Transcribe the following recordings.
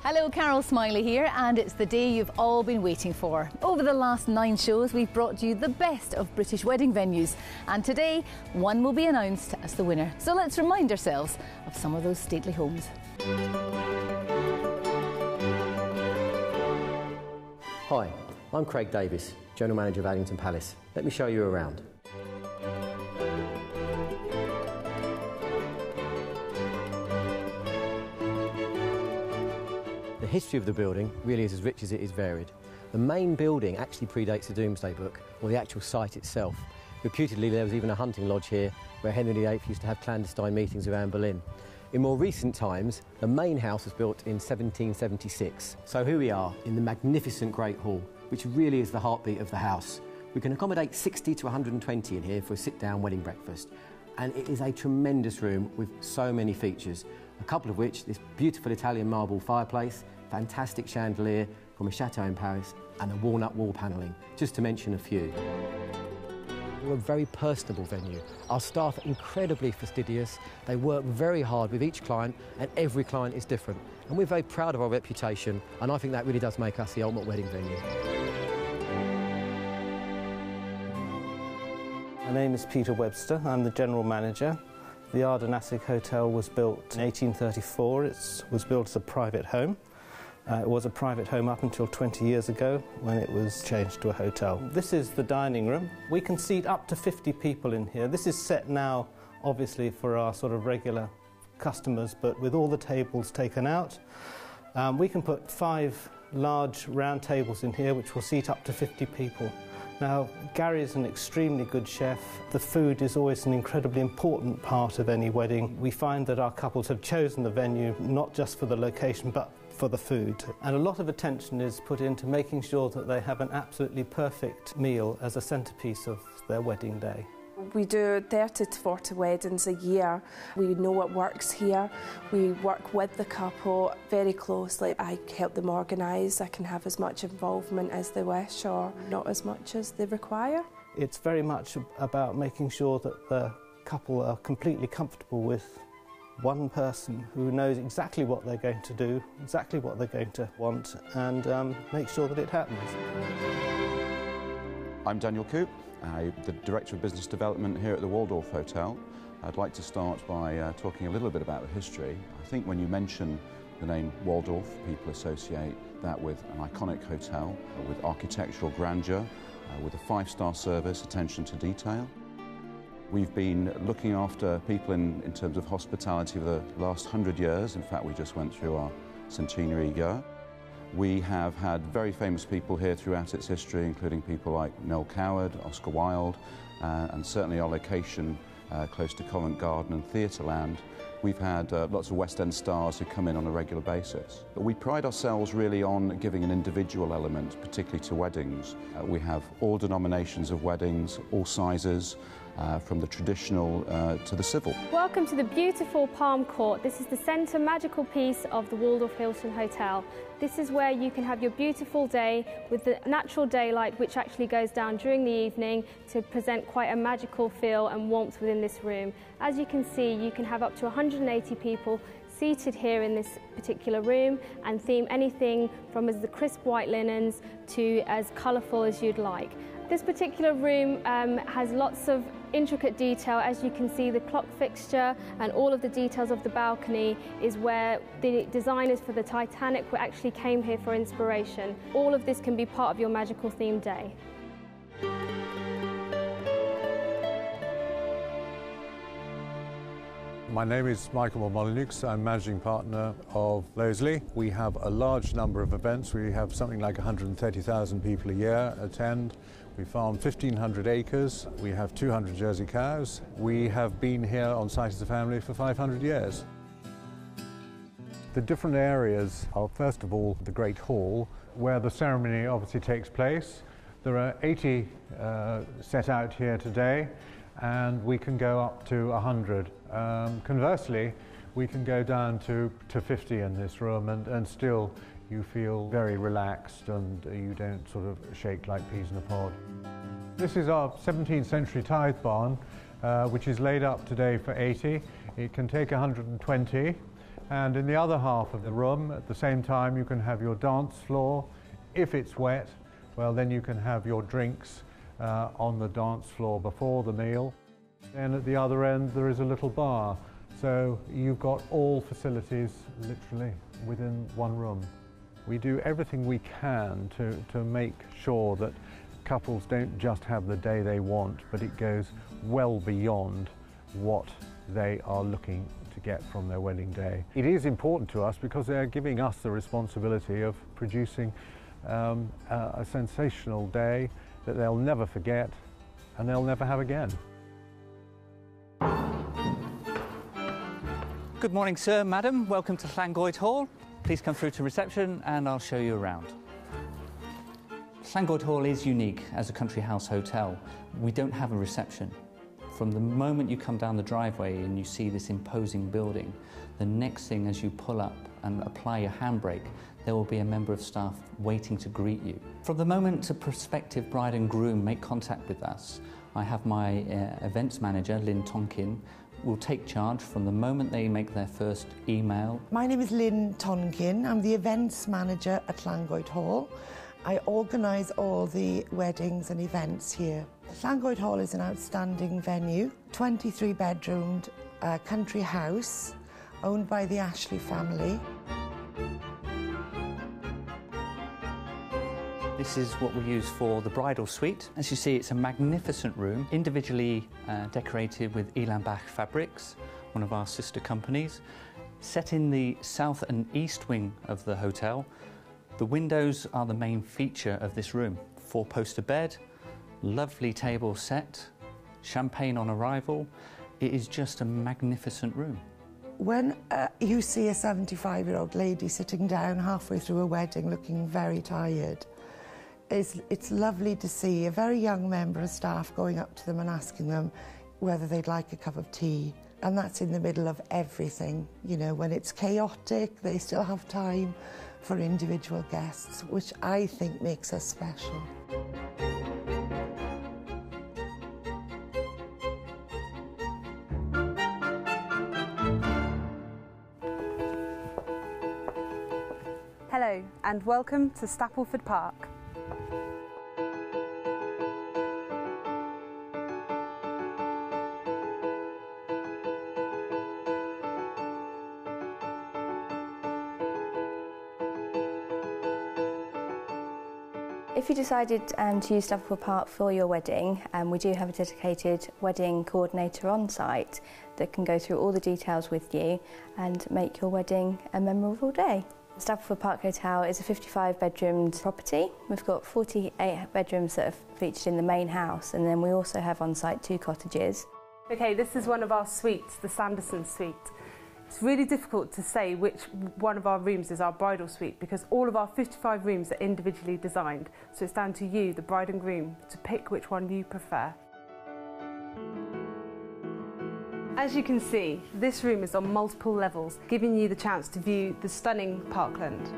Hello, Carol Smillie here, and it's the day you've all been waiting for. Over the last 9 shows, we've brought you the best of British wedding venues, and today, one will be announced as the winner. So let's remind ourselves of some of those stately homes. Hi, I'm Craig Davis, General Manager of Addington Palace. Let me show you around. The history of the building really is as rich as it is varied. The main building actually predates the Domesday Book, or the actual site itself. Reputedly, there was even a hunting lodge here where Henry VIII used to have clandestine meetings around Berlin. In more recent times, the main house was built in 1776. So here we are in the magnificent Great Hall, which really is the heartbeat of the house. We can accommodate 60 to 120 in here for a sit-down wedding breakfast. And it is a tremendous room with so many features, a couple of which this beautiful Italian marble fireplace, fantastic chandelier from a chateau in Paris, and the walnut wall panelling, just to mention a few. We're a very personable venue. Our staff are incredibly fastidious. They work very hard with each client, and every client is different. And we're very proud of our reputation, and I think that really does make us the ultimate wedding venue. My name is Peter Webster. I'm the General Manager. The Ardenasig Hotel was built in 1834. It was built as a private home. It was a private home up until 20 years ago when it was changed to a hotel. This is the dining room. We can seat up to 50 people in here. This is set now, obviously, for our sort of regular customers, but with all the tables taken out. We can put 5 large round tables in here which will seat up to 50 people. Now, Gary is an extremely good chef. The food is always an incredibly important part of any wedding. We find that our couples have chosen the venue not just for the location but for the food. And a lot of attention is put into making sure that they have an absolutely perfect meal as a centrepiece of their wedding day. We do 30 to 40 weddings a year. We know what works here. We work with the couple very closely. I help them organise. I can have as much involvement as they wish or not as much as they require. It's very much about making sure that the couple are completely comfortable with one person who knows exactly what they're going to do, exactly what they're going to want, and make sure that it happens. I'm Daniel Coop, the Director of Business Development here at the Waldorf Hotel. I'd like to start by talking a little bit about the history. I think when you mention the name Waldorf, people associate that with an iconic hotel, with architectural grandeur, with a 5-star service, attention to detail. We've been looking after people in terms of hospitality for the last 100 years. In fact, we just went through our centenary year. We have had very famous people here throughout its history, including people like Noel Coward, Oscar Wilde, and certainly our location close to Covent Garden and Theatreland. We've had lots of West End stars who come in on a regular basis. But we pride ourselves really on giving an individual element, particularly to weddings. We have all denominations of weddings, all sizes, from the traditional to the civil. Welcome to the beautiful Palm Court. This is the centre magical piece of the Waldorf Hilton Hotel. This is where you can have your beautiful day with the natural daylight which actually goes down during the evening to present quite a magical feel and warmth within this room. As you can see, you can have up to 180 people seated here in this particular room and theme anything from as the crisp white linens to as colourful as you'd like. This particular room has lots of intricate detail. As you can see, the clock fixture and all of the details of the balcony is where the designers for the Titanic actually came here for inspiration. All of this can be part of your magical themed day. My name is Michael Molyneux. I'm managing partner of Loseley. We have a large number of events. We have something like 130,000 people a year attend. We farm 1,500 acres. We have 200 Jersey cows. We have been here on site as a family for 500 years. The different areas are, first of all, the Great Hall, where the ceremony obviously takes place. There are 80 set out here today, and we can go up to 100. Conversely, we can go down to 50 in this room, and still you feel very relaxed and you don't sort of shake like peas in a pod. This is our 17th century tithe barn, which is laid up today for 80. It can take 120. And in the other half of the room, at the same time, you can have your dance floor. If it's wet, well, then you can have your drinks on the dance floor before the meal. Then at the other end, there is a little bar. So you've got all facilities literally within one room. We do everything we can to make sure that couples don't just have the day they want, but it goes well beyond what they are looking to get from their wedding day. It is important to us because they're giving us the responsibility of producing a sensational day that they'll never forget and they'll never have again. Good morning, sir, madam. Welcome to Llangoed Hall. Please come through to reception and I'll show you around. Llangoed Hall is unique as a country house hotel. We don't have a reception. From the moment you come down the driveway and you see this imposing building, the next thing as you pull up and apply your handbrake, there will be a member of staff waiting to greet you. From the moment a prospective bride and groom make contact with us, I have my events manager, Lynn Tonkin, will take charge from the moment they make their first email. My name is Lynn Tonkin. I'm the events manager at Llangoed Hall. I organise all the weddings and events here. Llangoed Hall is an outstanding venue, 23-bedroomed country house owned by the Ashley family. This is what we use for the bridal suite. As you see, it's a magnificent room, individually decorated with Elan Bach fabrics, one of our sister companies. Set in the south and east wing of the hotel, the windows are the main feature of this room. 4-poster bed, lovely table set, champagne on arrival. It is just a magnificent room. When you see a 75-year-old lady sitting down halfway through a wedding looking very tired, it's lovely to see a very young member of staff going up to them and asking them whether they'd like a cup of tea. And that's in the middle of everything. You know, when it's chaotic, they still have time for individual guests, which I think makes us special. Hello and welcome to Stapleford Park. If you decided to use Stapleford Park for your wedding, we do have a dedicated wedding coordinator on site that can go through all the details with you and make your wedding a memorable day. Stapleford Park Hotel is a 55-bedroomed property. We've got 48 bedrooms that are featured in the main house, and then we also have on site 2 cottages. Okay, this is one of our suites, the Sanderson suite. It's really difficult to say which one of our rooms is our bridal suite because all of our 55 rooms are individually designed. So it's down to you, the bride and groom, to pick which one you prefer. As you can see, this room is on multiple levels, giving you the chance to view the stunning parkland.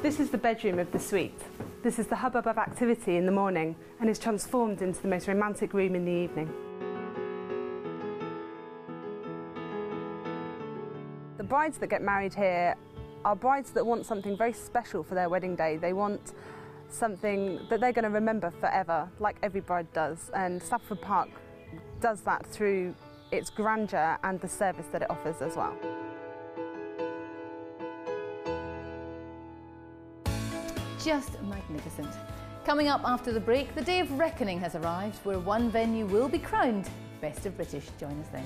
This is the bedroom of the suite. This is the hubbub of activity in the morning and is transformed into the most romantic room in the evening. The brides that get married here are brides that want something very special for their wedding day. They want something that they're going to remember forever, like every bride does. And Stapleford Park does that through its grandeur and the service that it offers as well. Just magnificent. Coming up after the break, the day of reckoning has arrived, where one venue will be crowned Best of British. Join us then.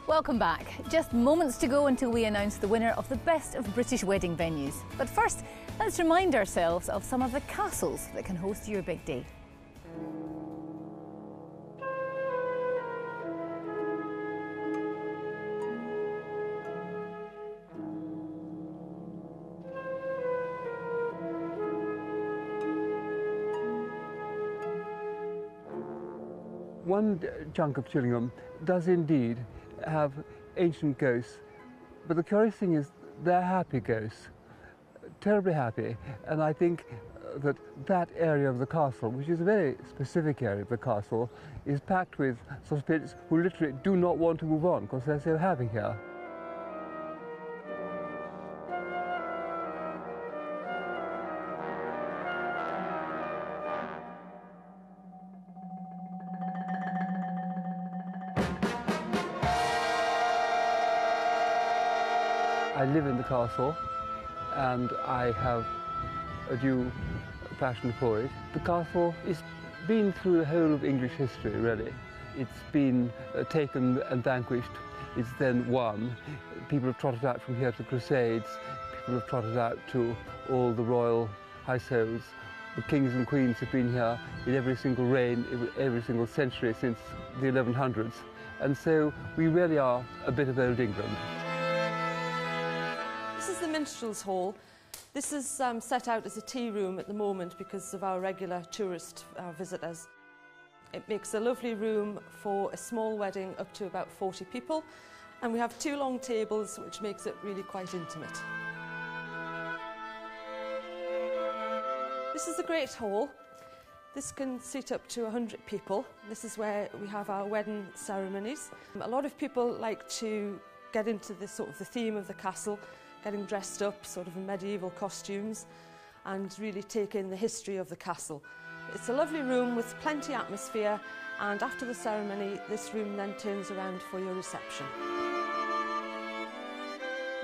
Welcome back. Just moments to go until we announce the winner of the Best of British Wedding Venues. But first, let's remind ourselves of some of the castles that can host your big day. One chunk of Chillingham does indeed have ancient ghosts, but the curious thing is they're happy ghosts, terribly happy, and I think that area of the castle, which is a very specific area of the castle, is packed with sort of spirits who literally do not want to move on because they're so happy here. I live in the castle and I have a due passion for it. The castle has been through the whole of English history, really. It's been taken and vanquished. It's then won. People have trotted out from here to the Crusades. People have trotted out to all the royal households. The kings and queens have been here in every single reign, every single century since the 1100s. And so we really are a bit of old England. This is the Minstrels' Hall. This is set out as a tea room at the moment because of our regular tourist visitors. It makes a lovely room for a small wedding up to about 40 people, and we have 2 long tables, which makes it really quite intimate. This is the Great Hall. This can seat up to 100 people. This is where we have our wedding ceremonies. A lot of people like to get into the theme of the castle, getting dressed up sort of in medieval costumes and really take in the history of the castle. It's a lovely room with plenty of atmosphere, and after the ceremony this room then turns around for your reception.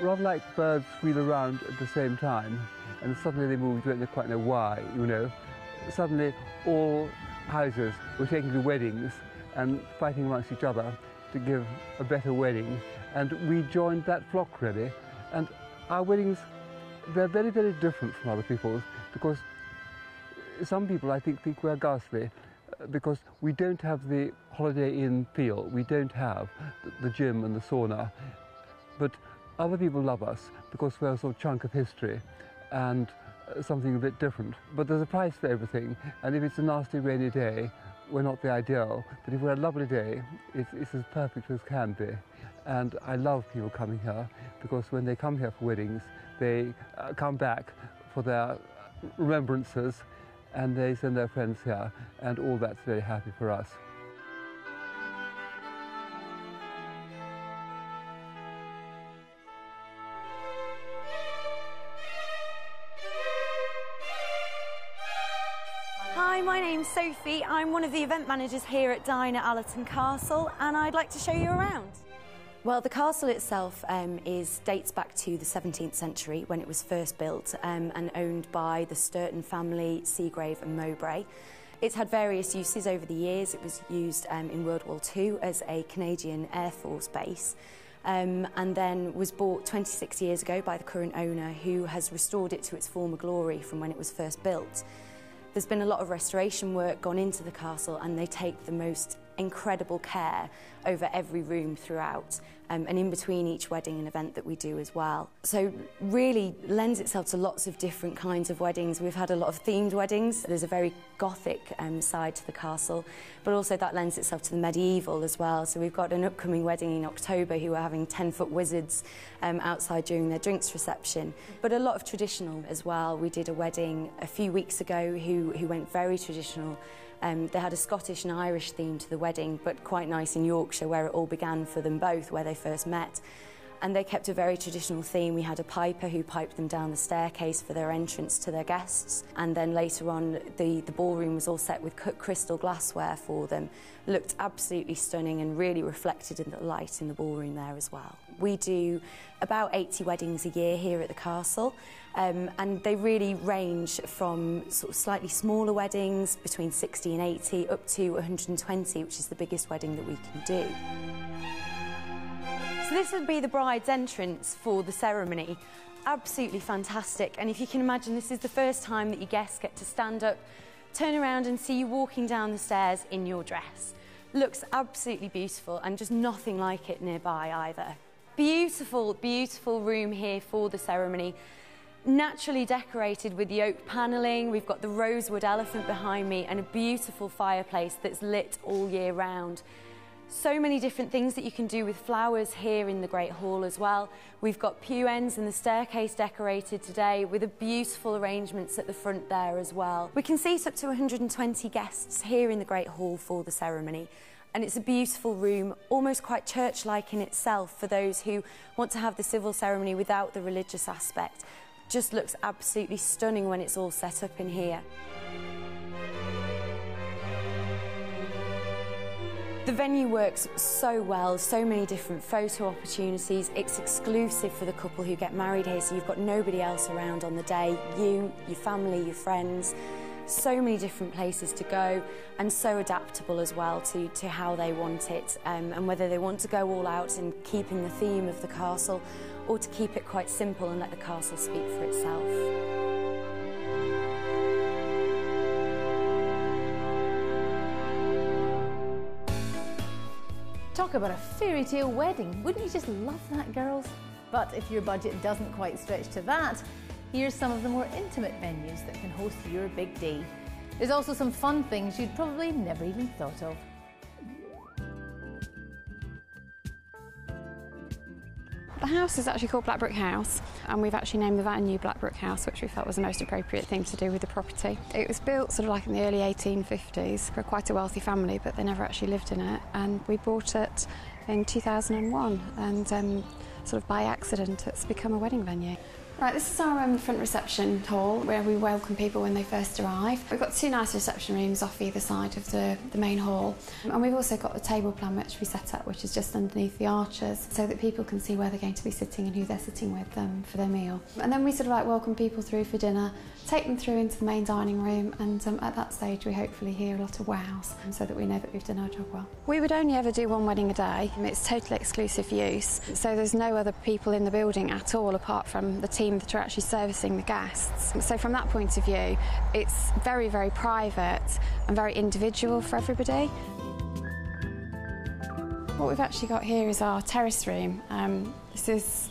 Rather like birds wheel around at the same time and suddenly they move, you don't quite know why, you know. Suddenly all houses were taking to weddings and fighting amongst each other to give a better wedding, and we joined that flock really. And our weddings, they're very, very different from other people's because some people, I think we're ghastly because we don't have the Holiday Inn feel, we don't have the gym and the sauna, but other people love us because we're a sort of chunk of history and something a bit different. But there's a price for everything, and if it's a nasty rainy day, we're not the ideal, but if we're a lovely day, it's as perfect as can be. And I love people coming here because when they come here for weddings, they come back for their remembrances and they send their friends here, and all that's very happy for us. Hi, my name's Sophie. I'm one of the event managers here at Dine at Allerton Castle, and I'd like to show you around. Well, the castle itself dates back to the 17th century when it was first built and owned by the Sturton family, Seagrave and Mowbray. It's had various uses over the years. It was used in World War II as a Canadian Air Force base and then was bought 26 years ago by the current owner, who has restored it to its former glory from when it was first built. There's been a lot of restoration work gone into the castle, and they take the most incredible care over every room throughout and in between each wedding and event that we do as well. So really lends itself to lots of different kinds of weddings. We've had a lot of themed weddings. There's a very gothic side to the castle, but also that lends itself to the medieval as well. So we've got an upcoming wedding in October who are having 10-foot wizards outside during their drinks reception, but a lot of traditional as well. We did a wedding a few weeks ago who went very traditional. They had a Scottish and Irish theme to the wedding, but quite nice in Yorkshire, where it all began for them both, where they first met. And they kept a very traditional theme. We had a piper who piped them down the staircase for their entrance to their guests. And then later on, the ballroom was all set with cut crystal glassware for them. Looked absolutely stunning and really reflected in the light in the ballroom there as well. We do about 80 weddings a year here at the castle. And they really range from sort of slightly smaller weddings, between 60 and 80, up to 120, which is the biggest wedding that we can do. So this would be the bride's entrance for the ceremony. Absolutely fantastic. And if you can imagine, this is the first time that your guests get to stand up, turn around and see you walking down the stairs in your dress. Looks absolutely beautiful, and just nothing like it nearby either. Beautiful, beautiful room here for the ceremony. Naturally decorated with the oak panelling. We've got the rosewood elephant behind me and a beautiful fireplace that's lit all year round. So many different things that you can do with flowers here in the Great Hall as well. We've got pew ends and the staircase decorated today with a beautiful arrangements at the front there as well. We can seat up to 120 guests here in the Great Hall for the ceremony. And it's a beautiful room, almost quite church-like in itself for those who want to have the civil ceremony without the religious aspect. Just looks absolutely stunning when it's all set up in here. The venue works so well, so many different photo opportunities. It's exclusive for the couple who get married here, so you've got nobody else around on the day. You, your family, your friends. So many different places to go, and so adaptable as well to how they want it, and whether they want to go all out and keeping the theme of the castle, or to keep it quite simple and let the castle speak for itself. Talk about a fairy tale wedding. Wouldn't you just love that, girls? But if your budget doesn't quite stretch to that, here's some of the more intimate venues that can host your big day. There's also some fun things you'd probably never even thought of. The house is actually called Blackbrook House, and we've actually named the venue Blackbrook House, which we felt was the most appropriate thing to do with the property. It was built sort of like in the early 1850s for quite a wealthy family, but they never actually lived in it, and we bought it in 2001, and sort of by accident it's become a wedding venue. Right, this is our front reception hall where we welcome people when they first arrive. We've got two nice reception rooms off either side of the main hall, and we've also got the table plan which we set up, which is just underneath the arches, so that people can see where they're going to be sitting and who they're sitting with for their meal. And then we sort of like welcome people through for dinner, take them through into the main dining room, and at that stage we hopefully hear a lot of wows, so that we know that we've done our job well. We would only ever do one wedding a day. It's totally exclusive use, so there's no other people in the building at all apart from the team that are actually servicing the guests. So from that point of view, it's very, very private and very individual for everybody. What we've actually got here is our terrace room. This is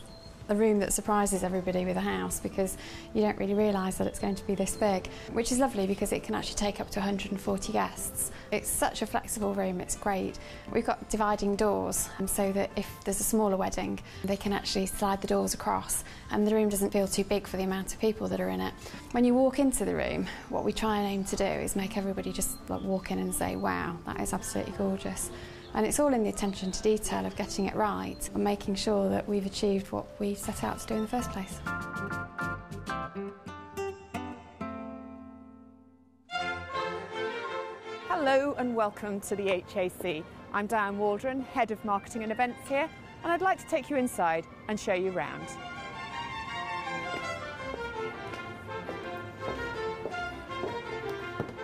a room that surprises everybody with a house, because you don't really realise that it's going to be this big, which is lovely because it can actually take up to 140 guests. It's such a flexible room, it's great. We've got dividing doors, so that if there's a smaller wedding, they can actually slide the doors across, and the room doesn't feel too big for the amount of people that are in it. When you walk into the room, what we try and aim to do is make everybody just like walk in and say, wow, that is absolutely gorgeous. And it's all in the attention to detail of getting it right and making sure that we've achieved what we set out to do in the first place. Hello and welcome to the HAC. I'm Diane Waldron, Head of Marketing and Events here, and I'd like to take you inside and show you around.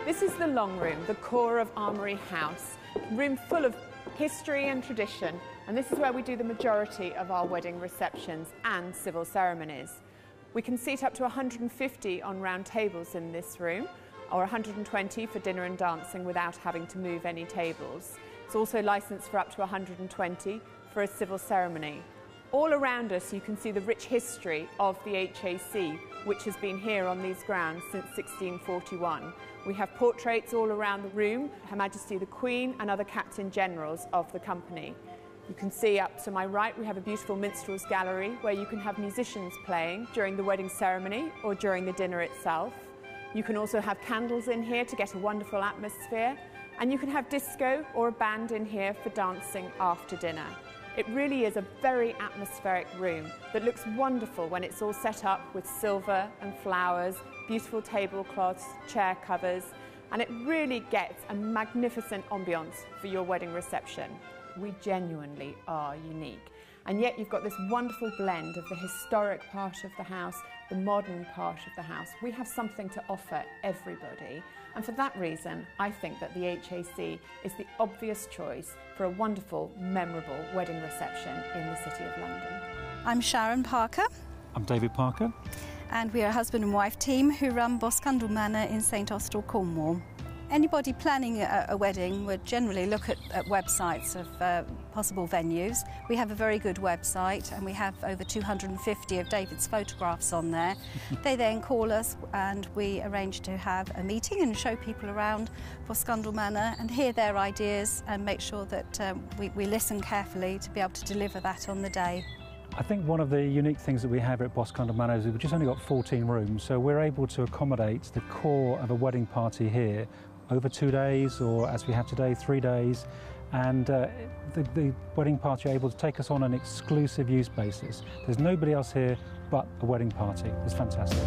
This is the long room, the core of Armoury House, a room full of history and tradition, and this is where we do the majority of our wedding receptions and civil ceremonies. We can seat up to 150 on round tables in this room, or 120 for dinner and dancing without having to move any tables. It's also licensed for up to 120 for a civil ceremony. All around us you can see the rich history of the HAC, which has been here on these grounds since 1641. We have portraits all around the room, Her Majesty the Queen and other Captain Generals of the company. You can see up to my right we have a beautiful minstrels gallery where you can have musicians playing during the wedding ceremony or during the dinner itself. You can also have candles in here to get a wonderful atmosphere, and you can have disco or a band in here for dancing after dinner. It really is a very atmospheric room that looks wonderful when it's all set up with silver and flowers, beautiful tablecloths, chair covers, and it really gets a magnificent ambiance for your wedding reception. We genuinely are unique, and yet you've got this wonderful blend of the historic part of the house, the modern part of the house. We have something to offer everybody, and for that reason I think that the HAC is the obvious choice for a wonderful, memorable wedding reception in the City of London. I'm Sharon Parker. I'm David Parker. And we are a husband and wife team who run Boscandle Manor in St Austell, Cornwall. Anybody planning a wedding would generally look at websites of possible venues. We have a very good website and we have over 250 of David's photographs on there. They then call us and we arrange to have a meeting and show people around Boscondel Manor and hear their ideas and make sure that we listen carefully to be able to deliver that on the day. I think one of the unique things that we have at Boscondel Manor is we've just only got 14 rooms, so we're able to accommodate the core of a wedding party here over 2 days, or as we have today, 3 days. And the wedding party are able to take us on an exclusive use basis. There's nobody else here but a wedding party. It's fantastic.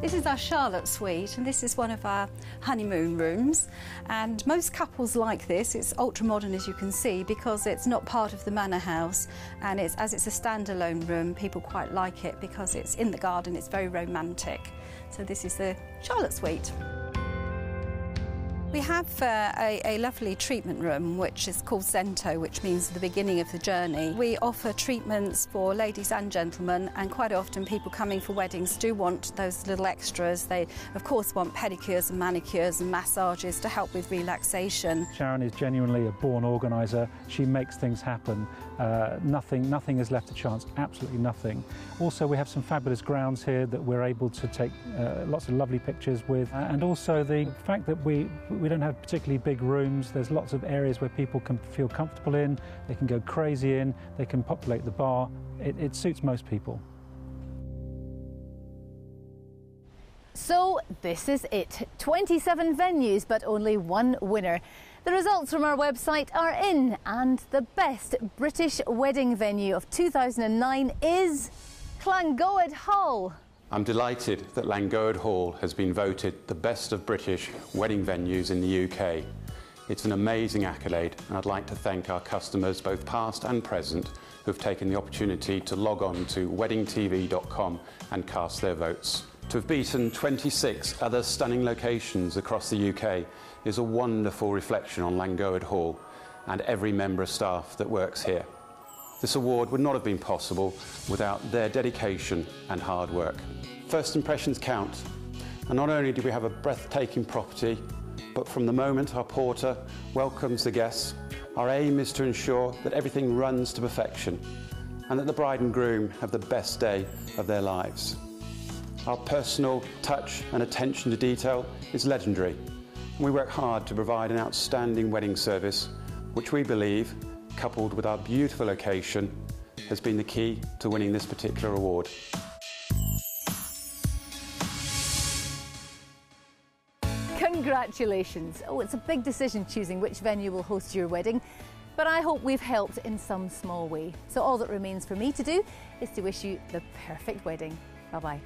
This is our Charlotte suite and this is one of our honeymoon rooms, and most couples like this. It's ultra modern, as you can see, because it's not part of the manor house, and as it's a standalone room, people quite like it because it's in the garden, it's very romantic. So this is the Charlotte suite. We have a lovely treatment room which is called Cento, which means the beginning of the journey. We offer treatments for ladies and gentlemen, and quite often people coming for weddings do want those little extras. They of course want pedicures and manicures and massages to help with relaxation. Sharon is genuinely a born organiser. She makes things happen. Nothing is left to chance, absolutely nothing. Also, we have some fabulous grounds here that we're able to take lots of lovely pictures with, and also the fact that we don't have particularly big rooms. There's lots of areas where people can feel comfortable in, they can go crazy in, they can populate the bar. It suits most people. So this is it. 27 venues, but only one winner. The results from our website are in, and the best British wedding venue of 2009 is Llangoed Hall. I'm delighted that Llangoed Hall has been voted the best of British wedding venues in the UK. It's an amazing accolade, and I'd like to thank our customers, both past and present, who've taken the opportunity to log on to weddingtv.com and cast their votes. To have beaten 26 other stunning locations across the UK is a wonderful reflection on Llangoed Hall and every member of staff that works here. This award would not have been possible without their dedication and hard work. First impressions count, and not only do we have a breathtaking property, but from the moment our porter welcomes the guests, our aim is to ensure that everything runs to perfection and that the bride and groom have the best day of their lives. Our personal touch and attention to detail is legendary, and we work hard to provide an outstanding wedding service, which we believe, coupled with our beautiful location, has been the key to winning this particular award. Congratulations. Oh, it's a big decision choosing which venue will host your wedding, but I hope we've helped in some small way. So all that remains for me to do is to wish you the perfect wedding. Bye-bye.